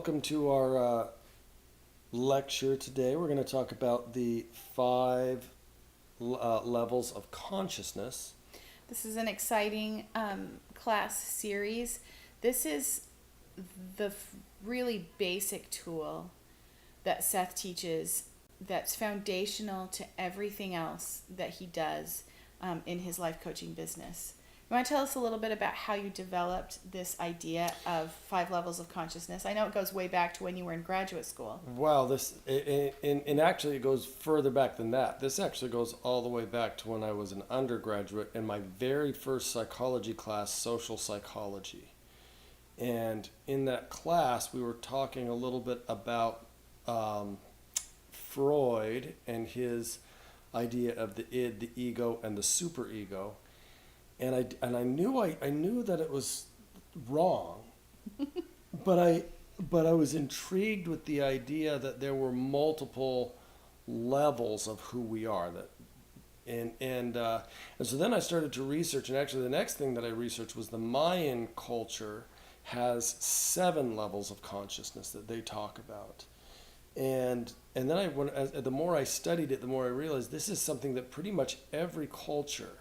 welcome to our lecture today. We're going to talk about the five levels of consciousness. This is an exciting class series. This is the really basic tool that Seth teaches that's foundational to everything else that he does in his life coaching business. You want to tell us a little bit about how you developed this idea of 5 levels of consciousness? I know it goes way back to when you were in graduate school. Wow, and actually it goes further back than that. This actually goes all the way back to when I was an undergraduate in my very first psychology class, social psychology. And in that class, we were talking a little bit about Freud and his idea of the id, the ego, and the superego. And I knew that it was wrong, but I was intrigued with the idea that there were multiple levels of who we are. And so then I started to research, and actually the next thing that I researched was the Mayan culture has 7 levels of consciousness that they talk about. And then the more I studied it, the more I realized this is something that pretty much every culture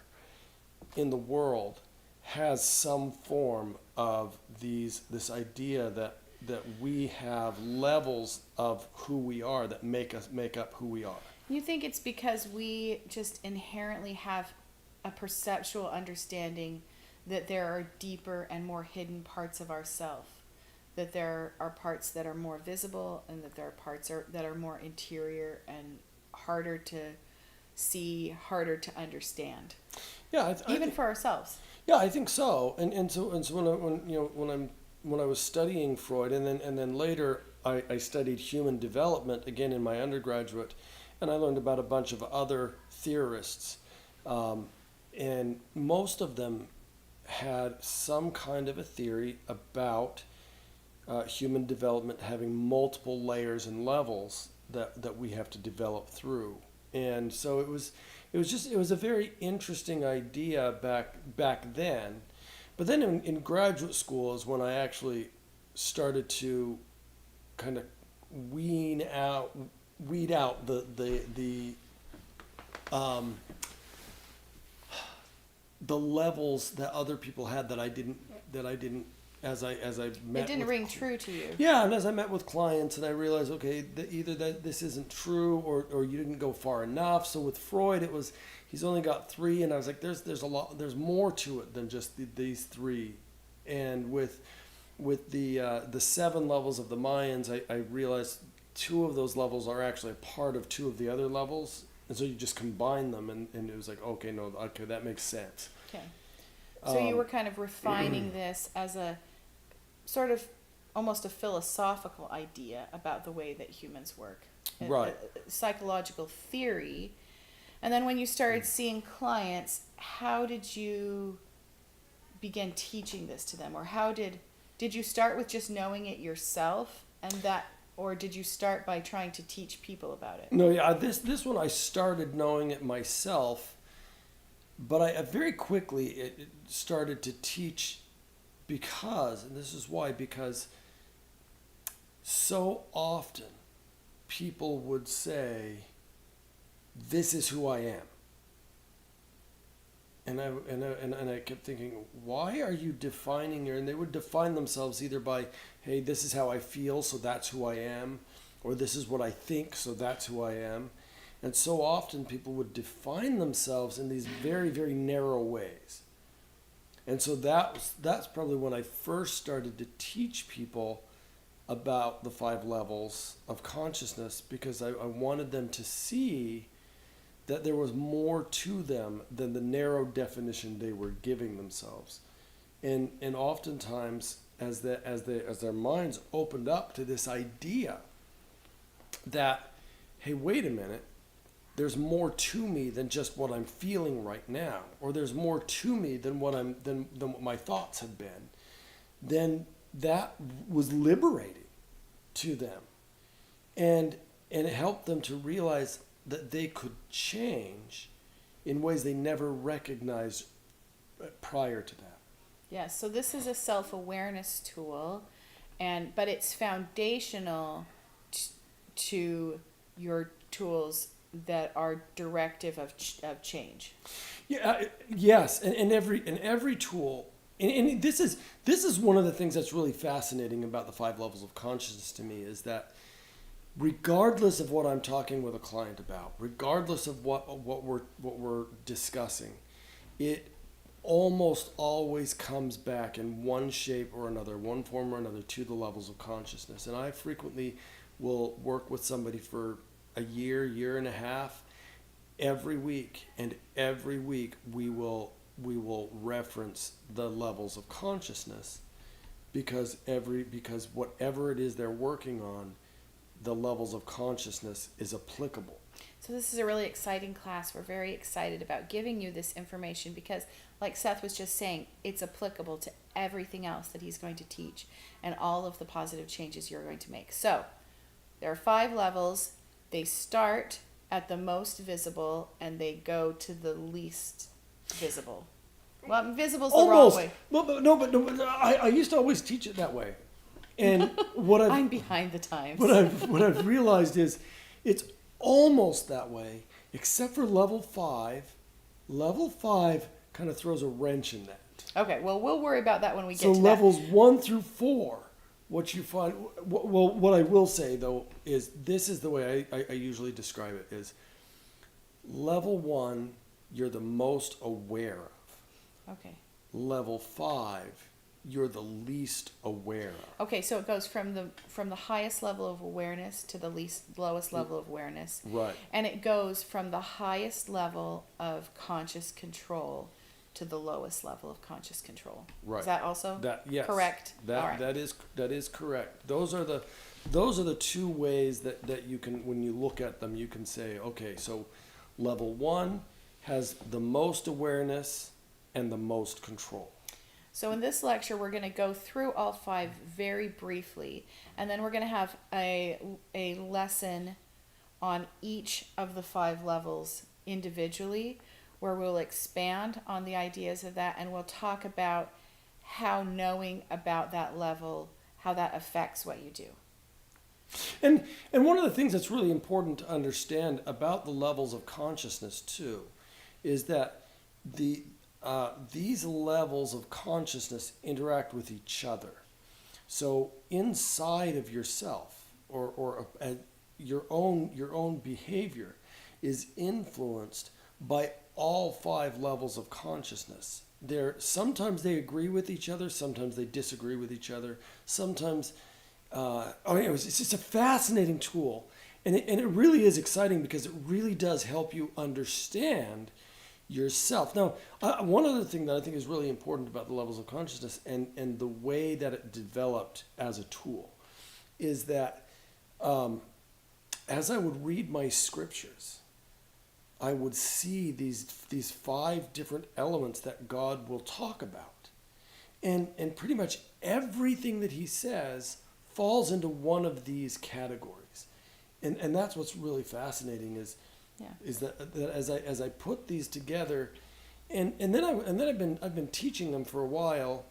in the world has some form of this idea that we have levels of who we are that make up who we are. You think it's because we just inherently have a perceptual understanding that there are deeper and more hidden parts of ourself, that there are parts that are more visible and that there are parts that are more interior and harder to see, harder to understand. Yeah, even for ourselves. Yeah, I think so. And so when I was studying Freud, and then later I studied human development again in my undergraduate, and I learned about a bunch of other theorists, and most of them had some kind of a theory about human development having multiple layers and levels that we have to develop through. And so it was a very interesting idea back then. But then in graduate school is when I actually started to kind of weed out the levels that other people had that I didn't as I met. It didn't ring true to you. Yeah, and as I met with clients, and I realized, okay, either that this isn't true, or you didn't go far enough. So with Freud, it was he's only got 3, and I was like, there's there's more to it than just these 3. And with the 7 levels of the Mayans, I realized 2 of those levels are actually a part of 2 of the other levels, and so you just combine them, and it was like, okay, that makes sense. Okay, so you were kind of refining this as a sort of almost a philosophical idea about the way that humans work. Right. A psychological theory. And then when you started seeing clients, how did you begin teaching this to them? Or how did you start with just knowing it yourself, or did you start by trying to teach people about it? No, yeah, this one I started knowing it myself, but I very quickly it started to teach because so often people would say, this is who I am. And I kept thinking, why are you defining and they would define themselves either by, hey, this is how I feel, so that's who I am, or this is what I think, so that's who I am. And so often people would define themselves in these very, very narrow ways. And so that's probably when I first started to teach people about the 5 levels of consciousness, because I wanted them to see that there was more to them than the narrow definition they were giving themselves. And oftentimes as their minds opened up to this idea that, hey, wait a minute, there's more to me than just what I'm feeling right now, or there's more to me than what my thoughts have been, then that was liberating to them, and it helped them to realize that they could change in ways they never recognized prior to that. Yeah, so this is a self-awareness tool, but it's foundational to your tools that are directive of change. Yeah, yes, and every tool, and this is one of the things that's really fascinating about the 5 levels of consciousness to me, is that regardless of what I'm talking with a client about, regardless of what we're discussing, it almost always comes back in one shape or another, one form or another, to the levels of consciousness. And I frequently will work with somebody for a year and a half, every week, and every week we will reference the levels of consciousness, because whatever it is they're working on, the levels of consciousness is applicable. So this is a really exciting class. We're very excited about giving you this information because, like Seth was just saying, it's applicable to everything else that he's going to teach and all of the positive changes you're going to make. So there are 5 levels. They start at the most visible and they go to the least visible. Well, visible's the Almost. wrong way. But I used to always teach it that way. And I'm behind the times. What I've realized is it's almost that way, except for level 5. Level 5 kind of throws a wrench in that. Okay, well, we'll worry about that when we get to So that. levels 1 through 4, what you find, well, what I will say though is this is the way I usually describe it: is level 1, you're the most aware of. Okay. Level 5, you're the least aware of. Okay, so it goes from the highest level of awareness to the lowest level of awareness. Right. And it goes from the highest level of conscious control to the lowest level of conscious control. Right. Is that also yes, correct? All right. that is correct. Those are the 2 ways that you can, when you look at them, you can say, okay, so level 1 has the most awareness and the most control. So in this lecture, we're going to go through all 5 very briefly, and then we're going to have a lesson on each of the 5 levels individually, where we'll expand on the ideas of that, and we'll talk about how knowing about that level, how that affects what you do. And one of the things that's really important to understand about the levels of consciousness too, is that these levels of consciousness interact with each other. So inside of yourself, or your own behavior is influenced by all 5 levels of consciousness. Sometimes they agree with each other, sometimes they disagree with each other, sometimes it's just a fascinating tool, and it really is exciting because it really does help you understand yourself. Now, one other thing that I think is really important about the levels of consciousness and the way that it developed as a tool is that as I would read my scriptures, I would see these 5 different elements that God will talk about. And pretty much everything that he says falls into one of these categories. And that's what's really fascinating is that as I put these together, and then I've been teaching them for a while,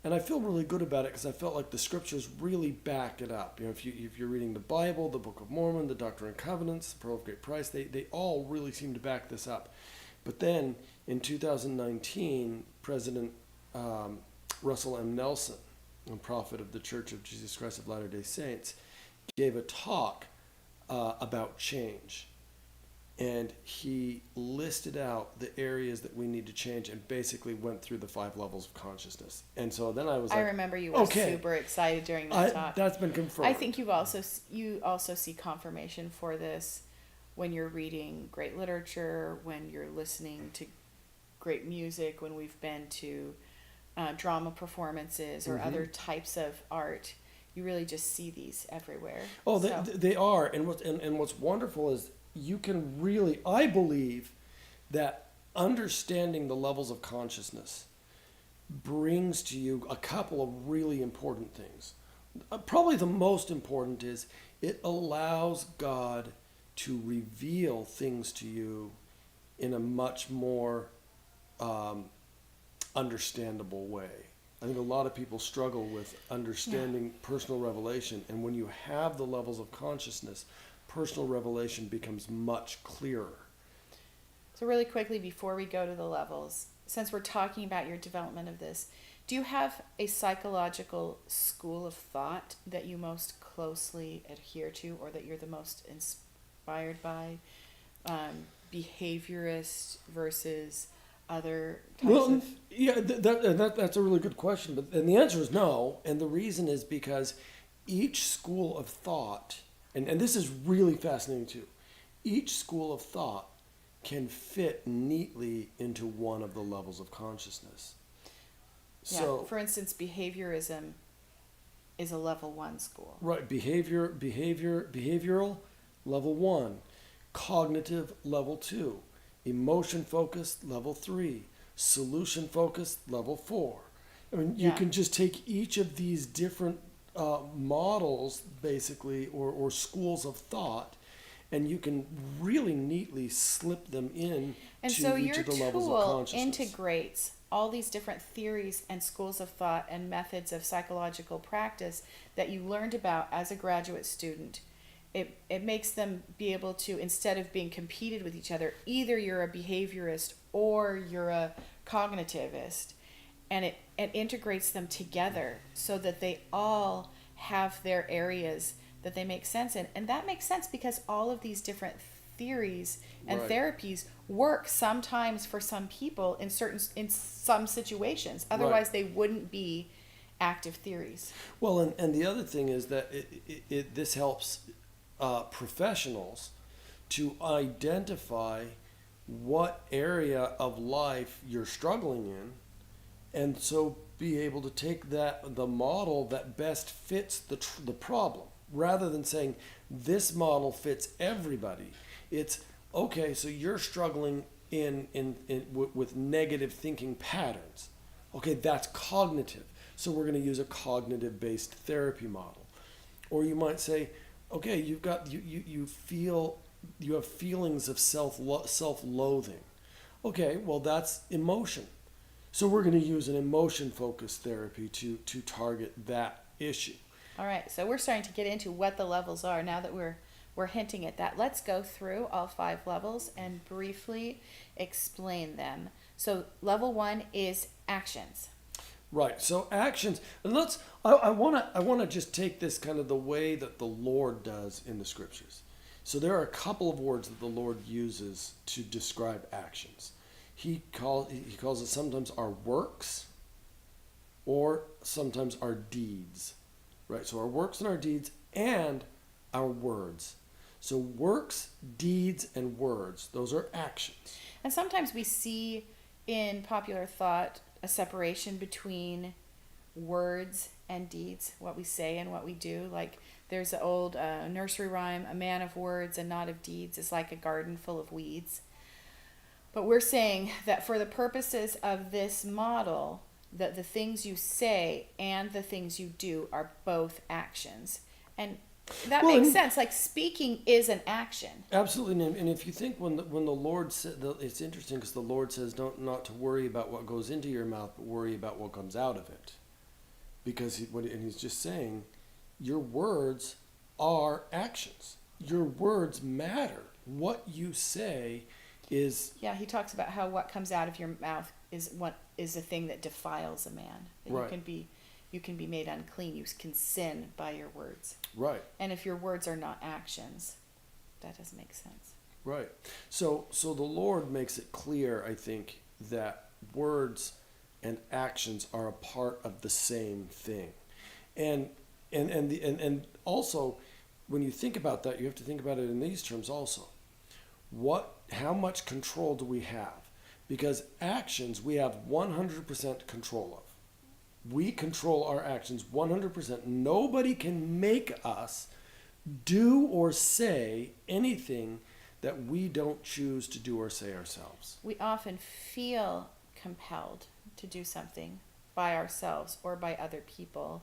and I feel really good about it because I felt like the scriptures really back it up. You know, if you're reading the Bible, the Book of Mormon, the Doctrine and Covenants, the Pearl of Great Price, they all really seem to back this up. But then in 2019, President Russell M. Nelson, a prophet of the Church of Jesus Christ of Latter-day Saints, gave a talk about change. And he listed out the areas that we need to change and basically went through the 5 levels of consciousness. And so then I was like, I remember you were super excited during that talk. That's been confirmed. I think you also see confirmation for this when you're reading great literature, when you're listening to great music, when we've been to drama performances or other types of art. You really just see these everywhere. Oh, they are. And what's wonderful is you can really, I believe that understanding the levels of consciousness brings to you a couple of really important things. Probably the most important is it allows God to reveal things to you in a much more understandable way. I think a lot of people struggle with understanding personal revelation, and when you have the levels of consciousness, personal revelation becomes much clearer. So really quickly before we go to the levels, since we're talking about your development of this, do you have a psychological school of thought that you most closely adhere to, or that you're the most inspired by? Behaviorist versus other types of... Yeah, that's a really good question. And the answer is no. And the reason is because each school of thought, and this is really fascinating too, each school of thought can fit neatly into one of the levels of consciousness. So, for instance, behaviorism is a level 1 school. Right, behavioral, level 1. Cognitive, level 2. Emotion focused, level 3. Solution focused, level 4. I mean, you can just take each of these different models, basically, or schools of thought, and you can really neatly slip them in and to so each of the levels of your tool consciousness. integrates all these different theories and schools of thought and methods of psychological practice that you learned about as a graduate student. It makes them be able to, instead of being competed with each other, either you're a behaviorist or you're a cognitivist, and it integrates them together so that they all have their areas that they make sense in. And that makes sense because all of these different theories and therapies work sometimes for some people in some situations. Otherwise, they wouldn't be active theories. Well, and the other thing is that this helps professionals to identify what area of life you're struggling in, and so be able to take the model that best fits the problem, rather than saying this model fits everybody. It's okay, so you're struggling with negative thinking patterns. Okay, that's cognitive, so we're going to use a cognitive based therapy model. Or you might say, okay, you have feelings of self-loathing. Okay, well, that's emotion. So we're going to use an emotion-focused therapy to target that issue. All right, so we're starting to get into what the levels are now that we're hinting at that. Let's go through all 5 levels and briefly explain them. So level 1 is actions. Right. So actions, and I want to just take this kind of the way that the Lord does in the scriptures. So there are a couple of words that the Lord uses to describe actions. He calls it sometimes our works, or sometimes our deeds. Right. So our works and our deeds and our words. So works, deeds, and words, those are actions. And sometimes we see in popular thought a separation between words and deeds, what we say and what we do. Like there's an old nursery rhyme, a man of words and not of deeds is like a garden full of weeds. But we're saying that for the purposes of this model, that the things you say and the things you do are both actions. And that makes sense. Like speaking is an action. Absolutely. And if you think when the Lord said, it's interesting because the Lord says not to worry about what goes into your mouth, but worry about what comes out of it. Because he's just saying, your words are actions. Your words matter. What you say is... Yeah, he talks about how what comes out of your mouth is the thing that defiles a man. That right. You can be made unclean. You can sin by your words. Right. And if your words are not actions, that doesn't make sense. Right. So the Lord makes it clear, I think, that words and actions are a part of the same thing. And also, when you think about that, you have to think about it in these terms also. How much control do we have? Because actions we have 100% control of. We control our actions 100%. Nobody can make us do or say anything that we don't choose to do or say ourselves. We often feel compelled to do something by ourselves or by other people,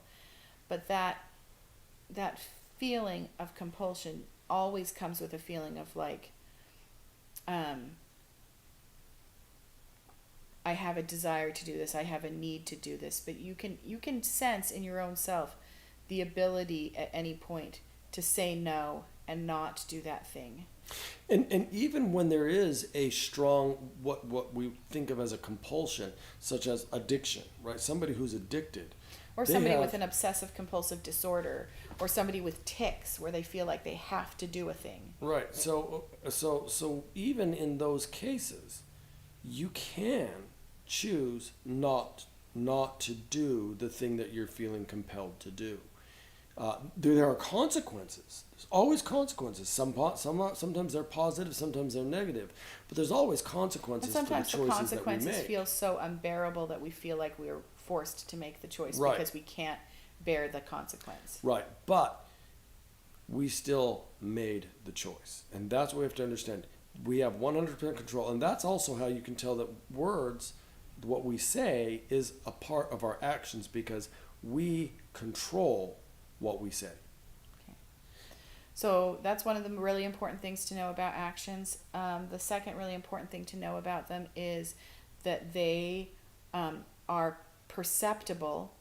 but that feeling of compulsion always comes with a feeling of like, I have a desire to do this, I have a need to do this, but you can sense in your own self the ability at any point to say no and not do that thing. And even when there is a strong, what we think of as a compulsion, such as addiction, right? Somebody who's addicted. Or somebody with an obsessive compulsive disorder, or somebody with tics where they feel like they have to do a thing. Right. So even in those cases, you can choose not to do the thing that you're feeling compelled to do. There are consequences. There's always consequences. Sometimes they're positive, sometimes they're negative, but there's always consequences And for the sometimes the choices that we consequences make. feel so unbearable that we feel like we're forced to make the choice Right. because we can't bear the consequence. Right, but we still made the choice, and that's what we have to understand. We have 100% control, and that's also how you can tell that words, what we say, is a part of our actions because we control what we say. Okay. So that's one of the really important things to know about actions. The second really important thing to know about them is that they are perceptible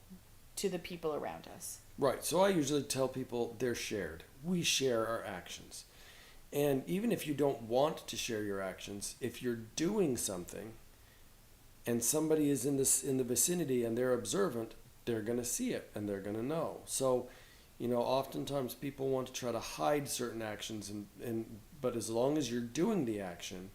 to the people around us. Right, so I usually tell people they're shared. We share our actions. And even if you don't want to share your actions, if you're doing something and somebody is in the vicinity and they're observant, they're going to see it and they're going to know. So, oftentimes people want to try to hide certain actions, but as long as you're doing the action,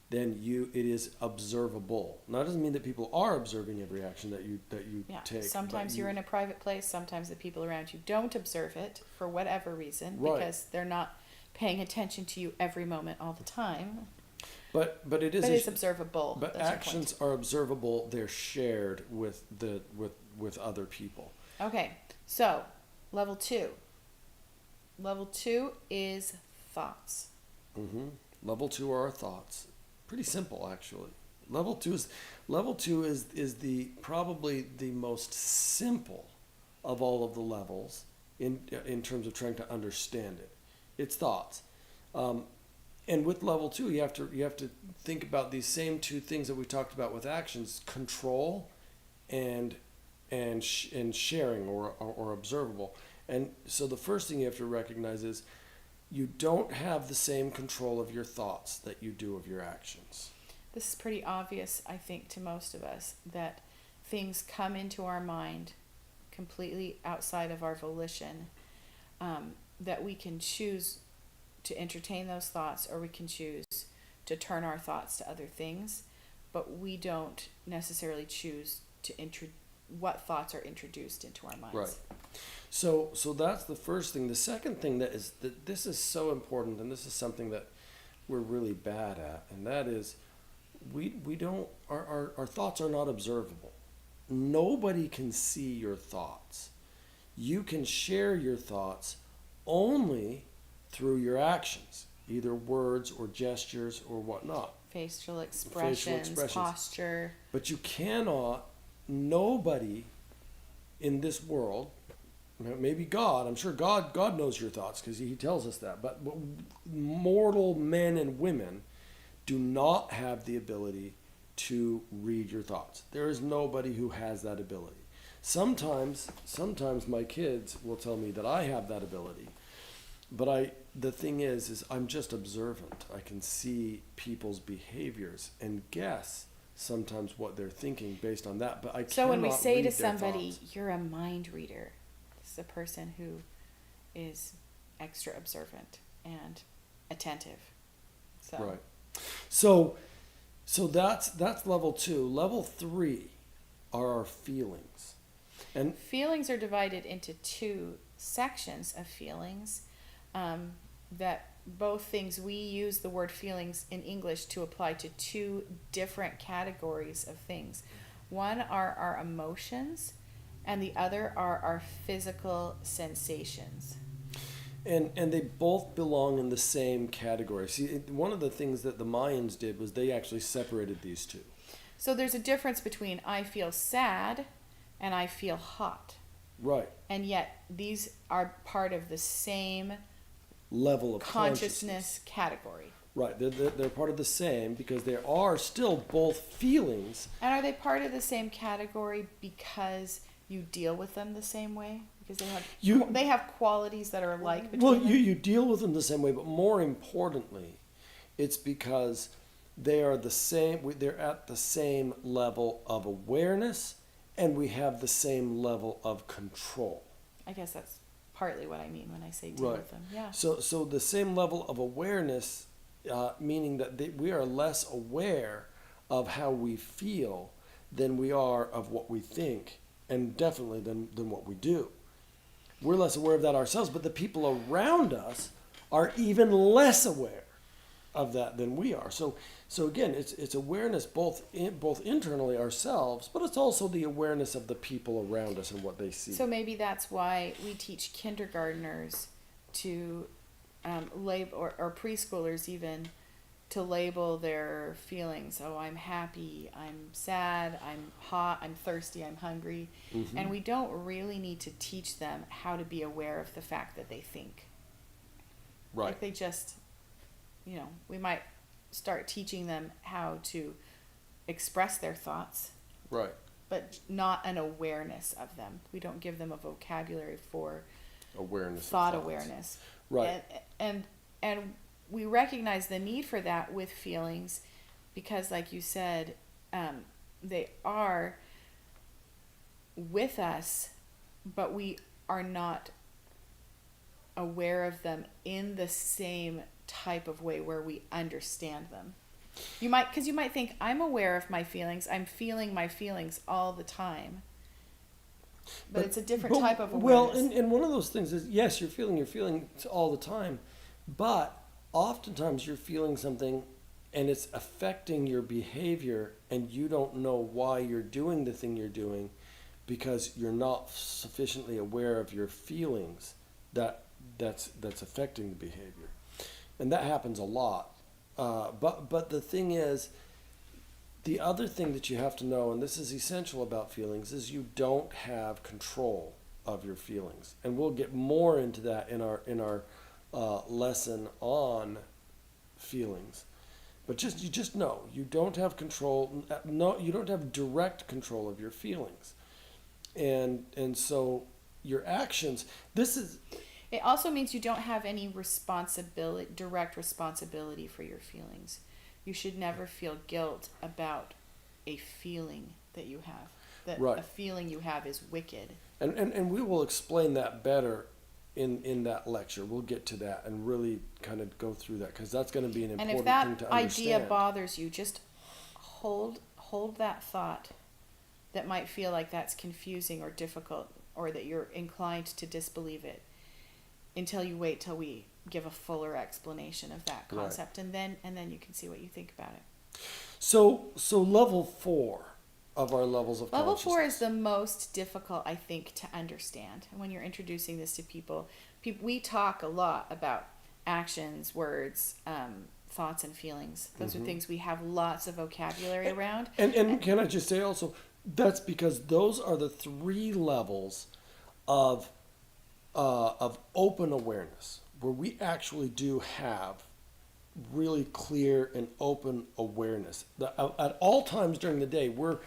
then it is observable. Now, it doesn't mean that people are observing every action that you take. Sometimes you're in a private place. Sometimes the people around you don't observe it for whatever reason, Right. because they're not paying attention to you every moment all the time. But it is. But it's observable. But That's your actions are observable. They're shared with other people. Okay, so level 2. Level 2 is thoughts. Mm-hmm. Level 2 are our thoughts. Pretty simple, actually. Level two is probably the most simple of all of the levels in terms of trying to understand it. It's thoughts, and with level 2, you have to think about these same two things that we talked about with actions: control, and sharing or observable. And so the first thing you have to recognize is you don't have the same control of your thoughts that you do of your actions. This is pretty obvious, I think, to most of us, that things come into our mind completely outside of our volition, that we can choose to entertain those thoughts or we can choose to turn our thoughts to other things, but we don't necessarily choose what thoughts are introduced into our minds. Right. So that's the first thing. The second thing that this is so important, and this is something that we're really bad at, and that is our thoughts are not observable. Nobody can see your thoughts. You can share your thoughts only through your actions, either words or gestures or whatnot. Facial expressions, posture. But you cannot, nobody in this world, maybe God, I'm sure God knows your thoughts because he tells us that, but mortal men and women do not have the ability to read your thoughts. There is nobody who has that ability. Sometimes my kids will tell me that I have that ability, but the thing is I'm just observant. I can see people's behaviors and guess sometimes what they're thinking based on that, but I cannot. So when we say read to their somebody, thoughts. you're a mind reader, this is a person who is extra observant and attentive. So. Right. So that's level 2. Level 3 are our feelings. And feelings are divided into 2 sections of feelings, that both things, we use the word feelings in English to apply to 2 different categories of things. One are our emotions, and the other are our physical sensations. And they both belong in the same category. See, one of the things that the Mayans did was they actually separated these 2. So there's a difference between I feel sad and I feel hot. Right. And yet these are part of the same level of consciousness category. Right, they're part of the same because they are still both feelings. And are they part of the same category because you deal with them the same way? Because they have qualities that are alike between them? You deal with them the same way, but more importantly, it's because they are the same. They're at the same level of awareness, and we have the same level of control. I guess that's partly what I mean when I say deal with them. Yeah. So the same level of awareness, meaning that we are less aware of how we feel than we are of what we think, and definitely than what we do. We're less aware of that ourselves, but the people around us are even less aware of that than we are. So again, it's awareness both internally ourselves, but it's also the awareness of the people around us and what they see. So maybe that's why we teach kindergartners to label, or preschoolers even, to label their feelings. Oh, I'm happy, I'm sad, I'm hot, I'm thirsty, I'm hungry. Mm-hmm. And we don't really need to teach them how to be aware of the fact that they think. Right. Like they just, we might start teaching them how to express their thoughts. Right. But not an awareness of them. We don't give them a vocabulary for awareness, thought awareness. Right. And we recognize the need for that with feelings because, like you said, they are with us, but we are not aware of them in the same type of way where we understand them. You might think, I'm aware of my feelings, I'm feeling my feelings all the time. But it's a different type of awareness. Well, and one of those things is, yes, you're feeling your feelings all the time, but oftentimes you're feeling something and it's affecting your behavior and you don't know why you're doing the thing you're doing because you're not sufficiently aware of your feelings that's affecting the behavior. And that happens a lot. But the thing is, the other thing that you have to know, and this is essential about feelings, is you don't have control of your feelings. And we'll get more into that in our lesson on feelings. But you just know you don't have control. No, you don't have direct control of your feelings, and so your actions. It also means you don't have any direct responsibility for your feelings. You should never feel guilt about a feeling that you have. That right. A feeling you have is wicked. And we will explain that better in that lecture. We'll get to that and really kind of go through that because that's going to be an important thing to understand. And if that idea bothers you, just hold that thought that might feel like that's confusing or difficult or that you're inclined to disbelieve it until you wait till we give a fuller explanation of that concept. Right. And then you can see what you think about it. So level 4 of our levels of level consciousness. 4 is the most difficult, I think, to understand. And when you're introducing this to people, we talk a lot about actions, words, thoughts, and feelings. Those are things we have lots of vocabulary around. And can I just say also, that's because those are the 3 levels of open awareness, where we actually do have really clear and open awareness. At all times during the day, we're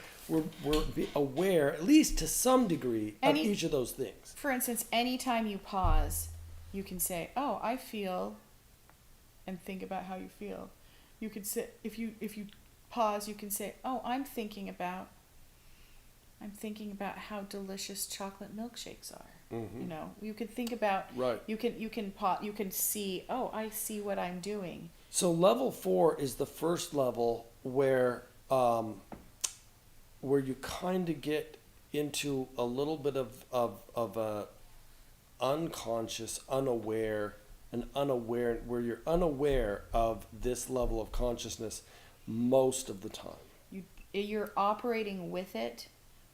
aware, at least to some degree, of each of those things. For instance, anytime you pause, you can say, "Oh, I feel," and think about how you feel. You could say, if you pause, you can say, "Oh, I'm thinking about how delicious chocolate milkshakes are." Mm-hmm. You could think about. Right. You can see. Oh, I see what I'm doing. So level 4 is the first level where you kind of get into a little bit of a unconscious, unaware, where you're unaware of this level of consciousness most of the time. You're operating with it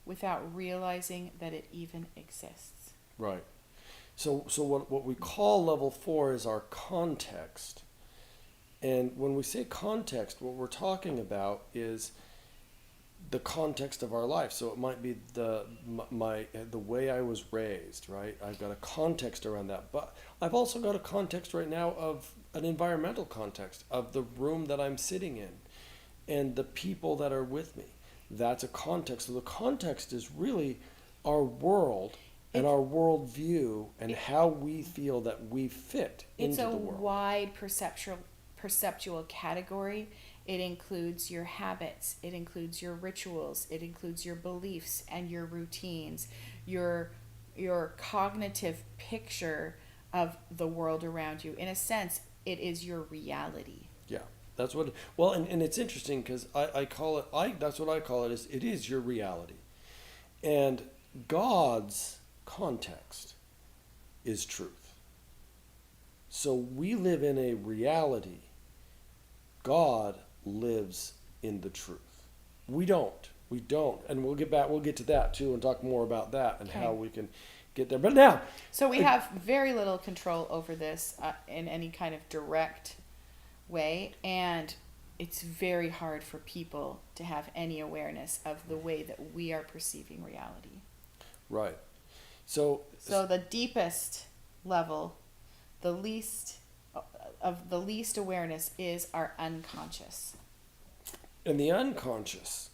without realizing that it even exists. Right. So what we call level 4 is our context. And when we say context, what we're talking about is the context of our life. So it might be the way I was raised, right? I've got a context around that. But I've also got a context right now of an environmental context of the room that I'm sitting in and the people that are with me. That's a context. So the context is really our world and our worldview and how we feel that we fit into the world. It's a wide perceptual category. It includes your habits, it includes your rituals, it includes your beliefs and your routines, your cognitive picture of the world around you. In a sense, it is your reality. Yeah, that's what. Well, and it's interesting because I call it. That's what I call it. It is your reality, and God's context is truth. So we live in a reality. God lives in the truth. We don't, and we'll get to that too, and talk more about that and how we can get there. But now, so we have very little control over this in any kind of direct way, and it's very hard for people to have any awareness of the way that we are perceiving reality. Right. So the deepest level, the least awareness is our unconscious. And the unconscious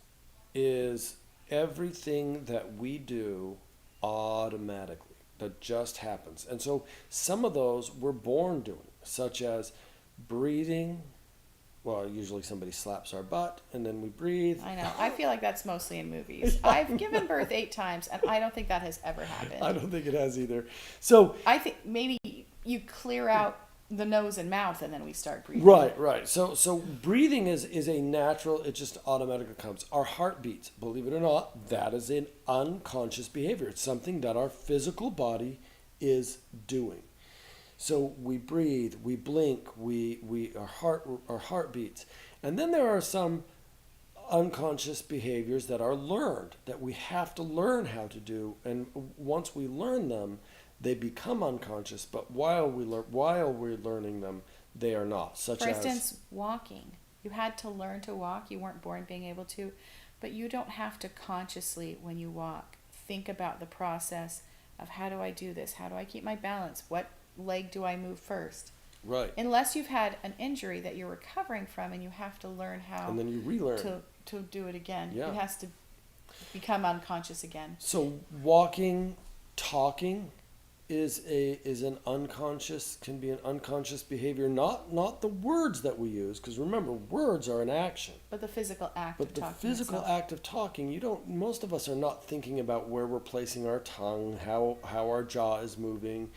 is everything that we do automatically, that just happens. And so some of those we're born doing, such as breathing. Well, usually somebody slaps our butt and then we breathe. I know. I feel like that's mostly in movies. I've given birth 8 times and I don't think that has ever happened. I don't think it has either. So I think maybe you clear out the nose and mouth and then we start breathing. Right. So breathing is a natural, it just automatically comes. Our heartbeats, believe it or not, that is an unconscious behavior. It's something that our physical body is doing. So we breathe, we blink, our heart beats. And then there are some unconscious behaviors that are learned, that we have to learn how to do. And once we learn them, they become unconscious, but while we're learning them, they are not. For instance, walking. You had to learn to walk. You weren't born being able to, but you don't have to consciously, when you walk, think about the process of how do I do this? How do I keep my balance? What leg do I move first? Right. Unless you've had an injury that you're recovering from and you have to learn how and then you relearn to do it again. Yeah. It has to become unconscious again. So walking, talking can be an unconscious behavior, not the words that we use, because remember, words are an action. But the physical act of talking. But the physical act of talking, most of us are not thinking about where we're placing our tongue, how our jaw is moving.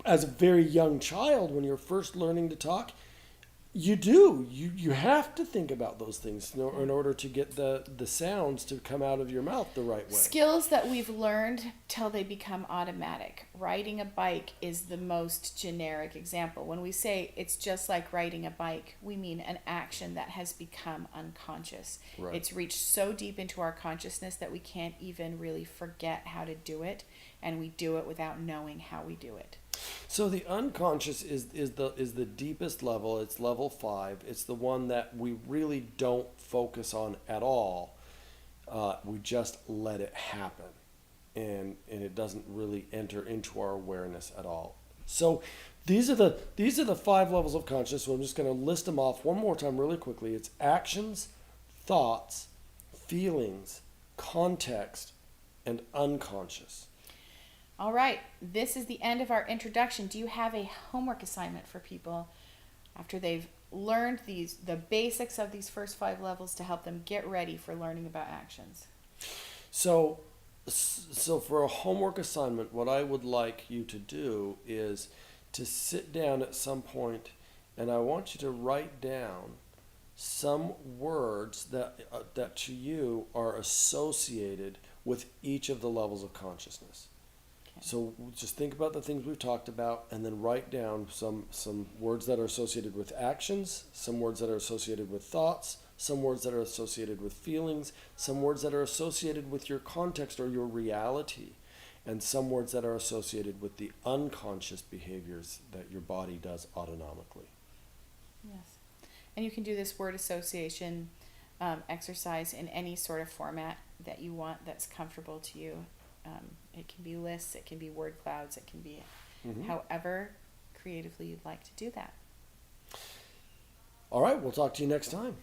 As a very young child, when you're first learning to talk, you have to think about those things in order to get the sounds to come out of your mouth the right way. Skills that we've learned till they become automatic. Riding a bike is the most generic example. When we say it's just like riding a bike, we mean an action that has become unconscious. Right. It's reached so deep into our consciousness that we can't even really forget how to do it, and we do it without knowing how we do it. So the unconscious is the deepest level. It's level 5. It's the one that we really don't focus on at all. We just let it happen, and it doesn't really enter into our awareness at all. So these are the 5 levels of consciousness. So I'm just going to list them off one more time really quickly. It's actions, thoughts, feelings, context, and unconscious. All right, this is the end of our introduction. Do you have a homework assignment for people after they've learned the basics of these first 5 levels to help them get ready for learning about actions? So for a homework assignment, what I would like you to do is to sit down at some point, and I want you to write down some words that to you are associated with each of the levels of consciousness. So just think about the things we've talked about, and then write down some words that are associated with actions, some words that are associated with thoughts, some words that are associated with feelings, some words that are associated with your context or your reality, and some words that are associated with the unconscious behaviors that your body does autonomically. Yes. And you can do this word association exercise in any sort of format that you want that's comfortable to you. It can be lists, it can be word clouds, it can be however creatively you'd like to do that. All right, we'll talk to you next time.